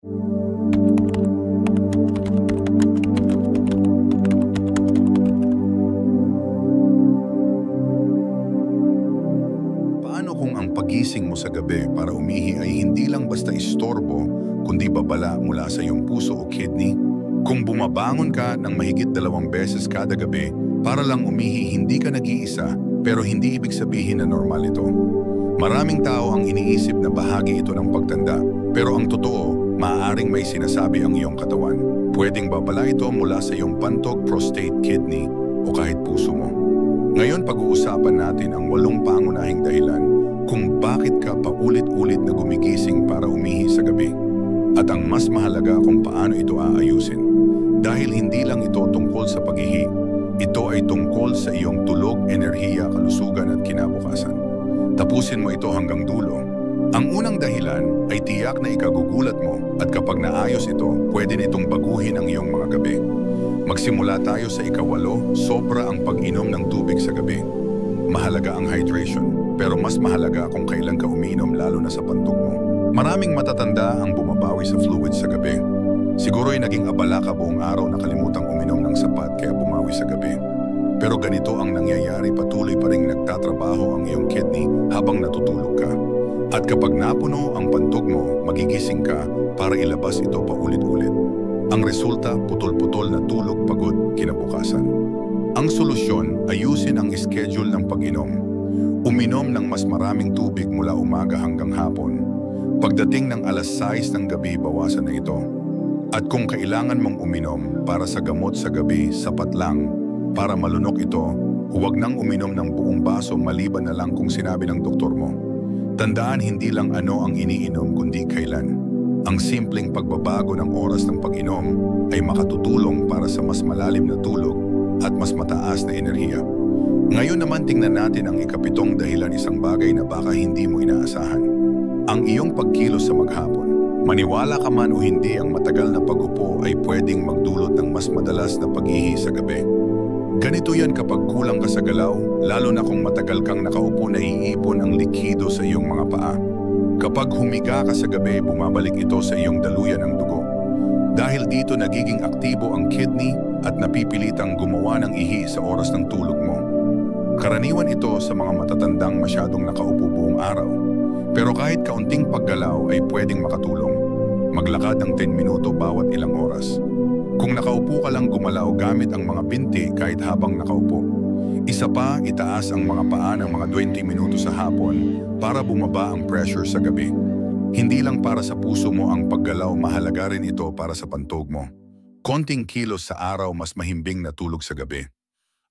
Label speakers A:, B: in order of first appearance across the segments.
A: Paano kung ang pagising mo sa gabi para umihi ay hindi lang basta istorbo, kundi babala mula sa iyong puso o kidney? Kung bumabangon ka ng mahigit 2 beses kada gabi para lang umihi, hindi ka nag-iisa, pero hindi ibig sabihin na normal ito. Maraming tao ang iniisip na bahagi ito ng pagtanda, pero ang totoo, maaaring may sinasabi ang iyong katawan. Pwedeng babala ito mula sa iyong pantog, prostate, kidney, o kahit puso mo. Ngayon pag-uusapan natin ang 8 pangunahing dahilan kung bakit ka paulit-ulit na gumigising para umihi sa gabi. At ang mas mahalaga kung paano ito aayusin. Dahil hindi lang ito tungkol sa pag-ihi, ito ay tungkol sa iyong tulog, enerhiya, kalusugan at kinabukasan. Tapusin mo ito hanggang dulo. Ang unang dahilan ay tiyak na ikagugulat mo at kapag naayos ito, pwede nitong baguhin ang iyong mga gabi. Magsimula tayo sa ika-8, sobra ang pag-inom ng tubig sa gabi. Mahalaga ang hydration, pero mas mahalaga kung kailan ka umiinom lalo na sa pantog mo. Maraming matatanda ang bumabawi sa fluids sa gabi. Siguro'y naging abala ka buong araw, nakalimutang uminom ng sapat kaya bumawi sa gabi. Pero ganito ang nangyayari, patuloy pa ring nagtatrabaho ang iyong kidney habang natutulog ka. At kapag napuno ang pantog mo, magigising ka para ilabas ito paulit-ulit. Ang resulta, putol-putol na tulog, pagod, kinabukasan. Ang solusyon, ayusin ang schedule ng pag-inom. Uminom ng mas maraming tubig mula umaga hanggang hapon. Pagdating ng alas 6 ng gabi, bawasan na ito. At kung kailangan mong uminom para sa gamot sa gabi, sapat lang. Para malunok ito, huwag nang uminom ng buong baso maliban na lang kung sinabi ng doktor mo. Tandaan, hindi lang ano ang iniinom kundi kailan. Ang simpleng pagbabago ng oras ng pag-inom ay makatutulong para sa mas malalim na tulog at mas mataas na enerhiya. Ngayon naman tingnan natin ang ika-7 dahilan, isang bagay na baka hindi mo inaasahan. Ang iyong pagkilos sa maghapon. Maniwala ka man o hindi, ang matagal na pag-upo ay pwedeng magdulot ng mas madalas na pag-ihi sa gabi. Ganito yan kapag kulang ka sa galaw, lalo na kung matagal kang nakaupo, naiipon ang likido sa iyong mga paa. Kapag humiga ka sa gabi, bumabalik ito sa iyong daluyan ng dugo. Dahil dito nagiging aktibo ang kidney at napipilitang gumawa ng ihi sa oras ng tulog mo. Karaniwan ito sa mga matatandang masyadong nakaupo buong araw. Pero kahit kaunting paggalaw ay pwedeng makatulong. Maglakad ng 10 minuto bawat ilang oras. Kung nakaupo ka lang, gumalaw gamit ang mga binti kahit habang nakaupo. Isa pa, itaas ang mga paa ng mga 20 minuto sa hapon para bumaba ang pressure sa gabi. Hindi lang para sa puso mo ang paggalaw, mahalaga rin ito para sa pantog mo. Konting kilos sa araw, mas mahimbing na tulog sa gabi.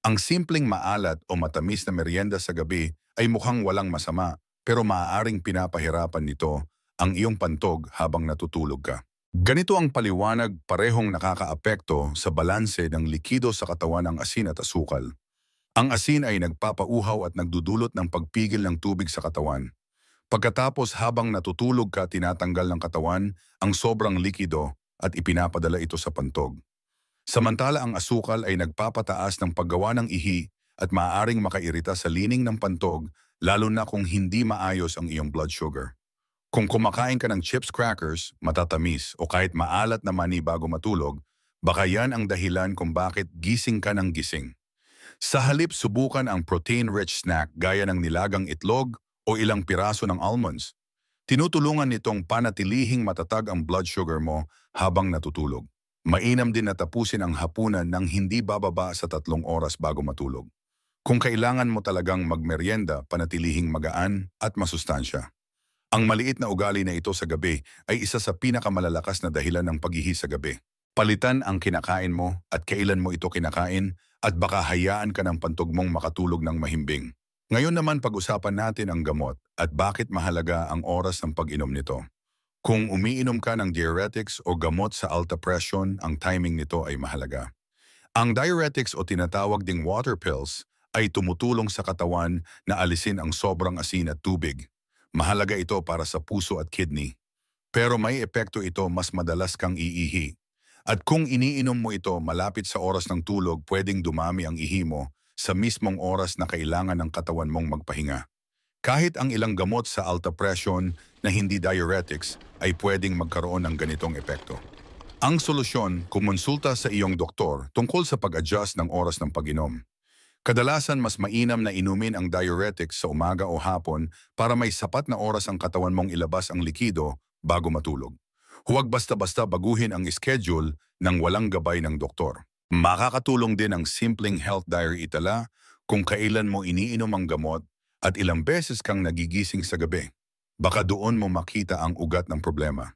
A: Ang simpleng maalat o matamis na merienda sa gabi ay mukhang walang masama, pero maaaring pinapahirapan nito ang iyong pantog habang natutulog ka. Ganito ang paliwanag, parehong nakakaapekto sa balanse ng likido sa katawan ang asin at asukal. Ang asin ay nagpapauhaw at nagdudulot ng pagpigil ng tubig sa katawan. Pagkatapos habang natutulog ka, tinatanggal ng katawan ang sobrang likido at ipinapadala ito sa pantog. Samantala ang asukal ay nagpapataas ng paggawa ng ihi at maaaring makairita sa lining ng pantog, lalo na kung hindi maayos ang iyong blood sugar. Kung kumakain ka ng chips, crackers, matatamis o kahit maalat na mani bago matulog, baka yan ang dahilan kung bakit gising ka ng gising. Sa halip, subukan ang protein-rich snack gaya ng nilagang itlog o ilang piraso ng almonds. Tinutulungan nitong panatilihing matatag ang blood sugar mo habang natutulog. Mainam din na tapusin ang hapunan ng hindi bababa sa 3 oras bago matulog. Kung kailangan mo talagang magmeryenda, panatilihing magaan at masustansya. Ang maliit na ugali na ito sa gabi ay isa sa pinakamalalakas na dahilan ng pag-ihi sa gabi. Palitan ang kinakain mo at kailan mo ito kinakain at baka hayaan ka ng pantog mong makatulog ng mahimbing. Ngayon naman pag-usapan natin ang gamot at bakit mahalaga ang oras ng pag-inom nito. Kung umiinom ka ng diuretics o gamot sa alta presyon, ang timing nito ay mahalaga. Ang diuretics o tinatawag ding water pills ay tumutulong sa katawan na alisin ang sobrang asin at tubig. Mahalaga ito para sa puso at kidney. Pero may epekto ito, mas madalas kang iihi. At kung iniinom mo ito malapit sa oras ng tulog, pwedeng dumami ang ihi mo sa mismong oras na kailangan ng katawan mong magpahinga. Kahit ang ilang gamot sa alta-presyon na hindi diuretics ay pwedeng magkaroon ng ganitong epekto. Ang solusyon, kumonsulta sa iyong doktor tungkol sa pag-adjust ng oras ng pag-inom. Kadalasan mas mainam na inumin ang diuretics sa umaga o hapon para may sapat na oras ang katawan mong ilabas ang likido bago matulog. Huwag basta-basta baguhin ang schedule ng walang gabay ng doktor. Makakatulong din ang simpleng health diary itala kung kailan mo iniinom ang gamot at ilang beses kang nagigising sa gabi. Baka doon mo makita ang ugat ng problema.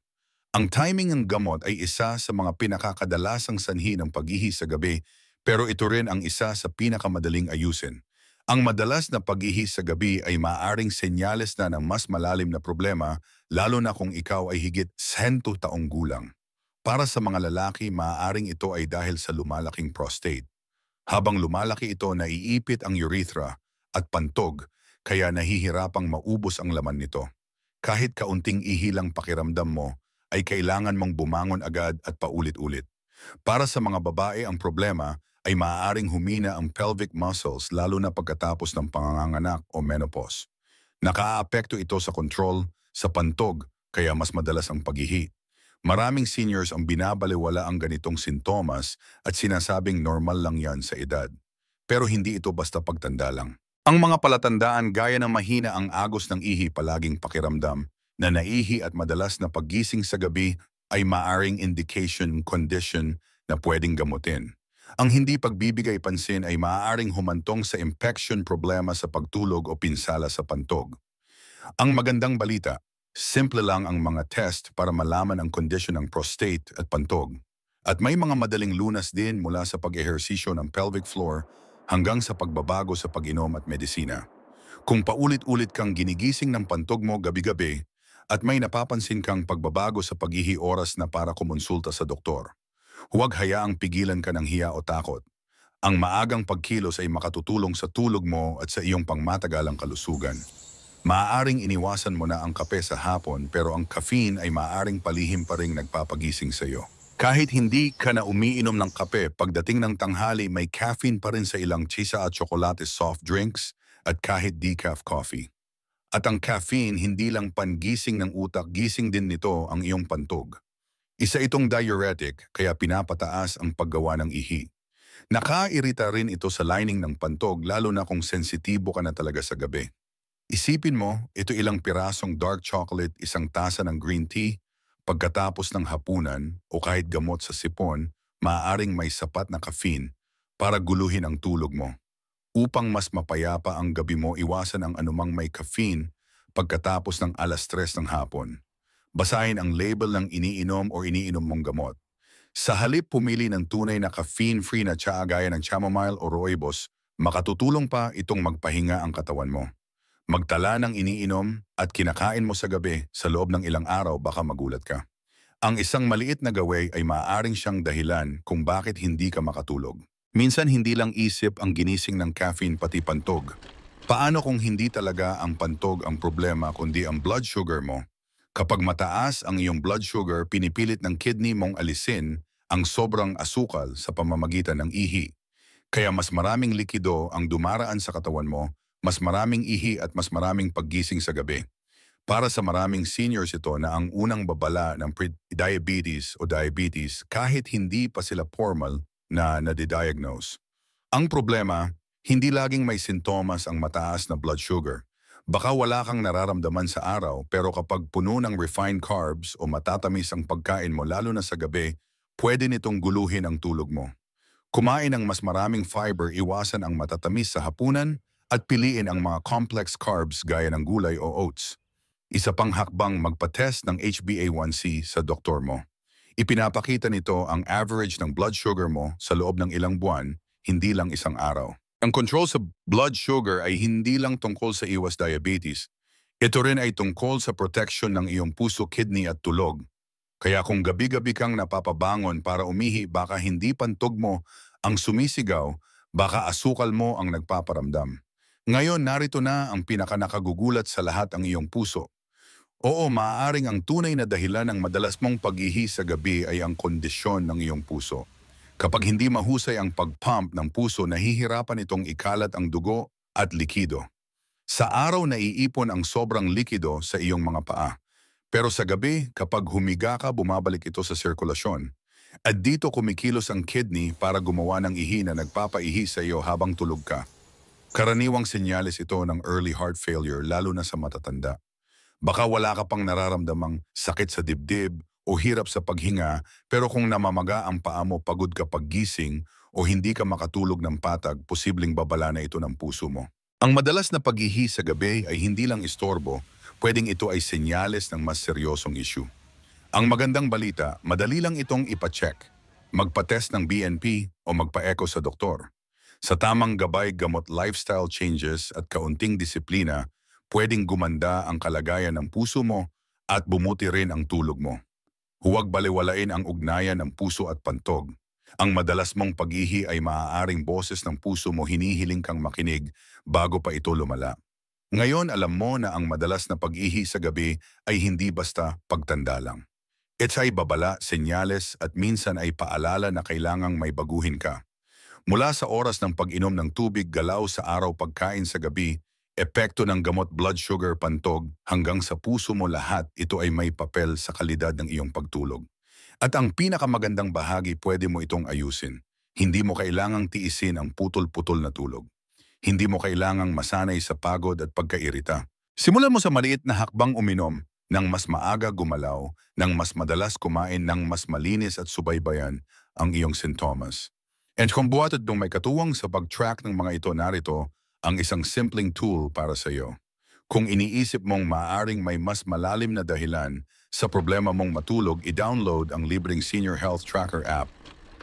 A: Ang timing ng gamot ay isa sa mga pinakakadalasang sanhi ng pag-ihi sa gabi, pero ito rin ang isa sa pinakamadaling ayusin. Ang madalas na pag-ihi sa gabi ay maaaring senyales na ng mas malalim na problema, lalo na kung ikaw ay higit 100 taong gulang. Para sa mga lalaki, maaaring ito ay dahil sa lumalaking prostate. Habang lumalaki ito, naiipit ang urethra at pantog, kaya nahihirapang maubos ang laman nito. Kahit kaunting ihilang pakiramdam mo, ay kailangan mong bumangon agad at paulit-ulit. Para sa mga babae, ang problema ay maaaring humina ang pelvic muscles lalo na pagkatapos ng panganganak o menopause. Nakaapekto ito sa control, sa pantog, kaya mas madalas ang pag-ihi. Maraming seniors ang binabalewala ang ganitong sintomas at sinasabing normal lang yan sa edad. Pero hindi ito basta pagtanda lang. Ang mga palatandaan gaya ng mahina ang agos ng ihi, palaging pakiramdam, na naihi at madalas na paggising sa gabi ay maaring indication condition na pwedeng gamutin. Ang hindi pagbibigay pansin ay maaaring humantong sa infection problema sa pagtulog o pinsala sa pantog. Ang magandang balita, simple lang ang mga test para malaman ang kondisyon ng prostate at pantog. At may mga madaling lunas din mula sa pag-ehersisyo ng pelvic floor hanggang sa pagbabago sa pag-inom at medisina. Kung paulit-ulit kang ginigising ng pantog mo gabi-gabi, at may napapansin kang pagbabago sa pag-ihi, oras na para kumonsulta sa doktor. Huwag hayaang pigilan ka ng hiya o takot. Ang maagang pagkilos ay makatutulong sa tulog mo at sa iyong pangmatagalang kalusugan. Maaaring iniwasan mo na ang kape sa hapon, pero ang caffeine ay maaaring palihim pa ring nagpapagising sa iyo. Kahit hindi ka na umiinom ng kape, pagdating ng tanghali may caffeine pa rin sa ilang tsisa at tsokolate soft drinks at kahit decaf coffee. At ang caffeine hindi lang pangising ng utak, gising din nito ang iyong pantog. Isa itong diuretic, kaya pinapataas ang paggawa ng ihi. Nakairita rin ito sa lining ng pantog, lalo na kung sensitibo ka na talaga sa gabi. Isipin mo, ito ilang pirasong dark chocolate, isang tasa ng green tea, pagkatapos ng hapunan o kahit gamot sa sipon, maaaring may sapat na caffeine para guluhin ang tulog mo. Upang mas mapayapa ang gabi mo, iwasan ang anumang may caffeine pagkatapos ng 3:00 ng hapon. Basahin ang label ng iniinom o iniinom mong gamot. Sa halip pumili ng tunay na caffeine-free na tsaa gaya ng chamomile o rooibos, makatutulong pa itong magpahinga ang katawan mo. Magtala ng iniinom at kinakain mo sa gabi, sa loob ng ilang araw baka magulat ka. Ang isang maliit na gaway ay maaaring siyang dahilan kung bakit hindi ka makatulog. Minsan hindi lang isip ang ginising ng caffeine, pati pantog. Paano kung hindi talaga ang pantog ang problema kundi ang blood sugar mo? Kapag mataas ang iyong blood sugar, pinipilit ng kidney mong alisin ang sobrang asukal sa pamamagitan ng ihi. Kaya mas maraming likido ang dumaraan sa katawan mo, mas maraming ihi at mas maraming paggising sa gabi. Para sa maraming seniors ito na ang unang babala ng pre-diabetes o diabetes kahit hindi pa sila formal na nadidiagnose. Ang problema, hindi laging may sintomas ang mataas na blood sugar. Baka wala kang nararamdaman sa araw, pero kapag puno ng refined carbs o matatamis ang pagkain mo lalo na sa gabi, pwede nitong guluhin ang tulog mo. Kumain ng mas maraming fiber, iwasan ang matatamis sa hapunan at piliin ang mga complex carbs gaya ng gulay o oats. Isa pang hakbang, magpa-test ng HbA1c sa doktor mo. Ipinapakita nito ang average ng blood sugar mo sa loob ng ilang buwan, hindi lang isang araw. Ang control sa blood sugar ay hindi lang tungkol sa iwas diabetes. Ito rin ay tungkol sa protection ng iyong puso, kidney at tulog. Kaya kung gabi-gabi kang napapabangon para umihi, baka hindi pantog mo ang sumisigaw, baka asukal mo ang nagpaparamdam. Ngayon, narito na ang pinakanakagugulat sa lahat, ang iyong puso. Oo, maaaring ang tunay na dahilan ng madalas mong pag-ihi sa gabi ay ang kondisyon ng iyong puso. Kapag hindi mahusay ang pag-pump ng puso, nahihirapan itong ikalat ang dugo at likido. Sa araw naiipon ang sobrang likido sa iyong mga paa. Pero sa gabi, kapag humiga ka, bumabalik ito sa sirkulasyon. At dito kumikilos ang kidney para gumawa ng ihi na nagpapaihi sa iyo habang tulog ka. Karaniwang senyales ito ng early heart failure lalo na sa matatanda. Baka wala ka pang nararamdamang sakit sa dibdib o hirap sa paghinga, pero kung namamaga ang paa mo pagod ka paggising o hindi ka makatulog ng patag, posibleng babala na ito ng puso mo. Ang madalas na paghihi sa gabi ay hindi lang istorbo, pwedeng ito ay senyales ng mas seryosong issue. Ang magandang balita, madali lang itong ipacheck. Magpa-test ng BNP o magpa-echo sa doktor. Sa tamang gabay, gamot, lifestyle changes at kaunting disiplina, pwedeng gumanda ang kalagayan ng puso mo at bumuti rin ang tulog mo. Huwag baliwalain ang ugnayan ng puso at pantog. Ang madalas mong pag-ihi ay maaaring boses ng puso mo hinihiling kang makinig bago pa ito lumala. Ngayon alam mo na ang madalas na pag-ihi sa gabi ay hindi basta pagtanda lang. Ito ay babala, senyales at minsan ay paalala na kailangang may baguhin ka. Mula sa oras ng pag-inom ng tubig, galaw sa araw, pagkain sa gabi, epekto ng gamot, blood sugar, pantog, hanggang sa puso mo, lahat ito ay may papel sa kalidad ng iyong pagtulog. At ang pinakamagandang bahagi, pwede mo itong ayusin. Hindi mo kailangang tiisin ang putol-putol na tulog. Hindi mo kailangang masanay sa pagod at pagkairita. Simulan mo sa maliit na hakbang, uminom ng mas maaga, gumalaw ng mas madalas, kumain ng mas malinis at subaybayan ang iyong sintomas. And kung buhatid nung may katuwang sa pag-track ng mga ito, narito ang isang simpleng tool para sa iyo. Kung iniisip mong maaaring may mas malalim na dahilan sa problema mong matulog, i-download ang libreng Senior Health Tracker app.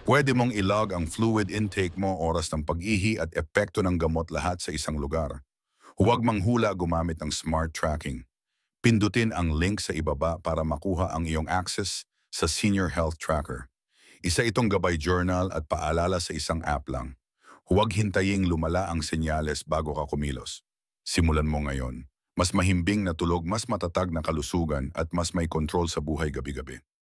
A: Pwede mong ilog ang fluid intake mo, oras ng pag-ihi at epekto ng gamot, lahat sa isang lugar. Huwag manghula, gumamit ng smart tracking. Pindutin ang link sa ibaba para makuha ang iyong access sa Senior Health Tracker. Isa itong gabay, journal at paalala sa isang app lang. Huwag hintaying lumala ang senyales bago ka kumilos. Simulan mo ngayon. Mas mahimbing na tulog, mas matatag na kalusugan at mas may kontrol sa buhay gabi-gabi.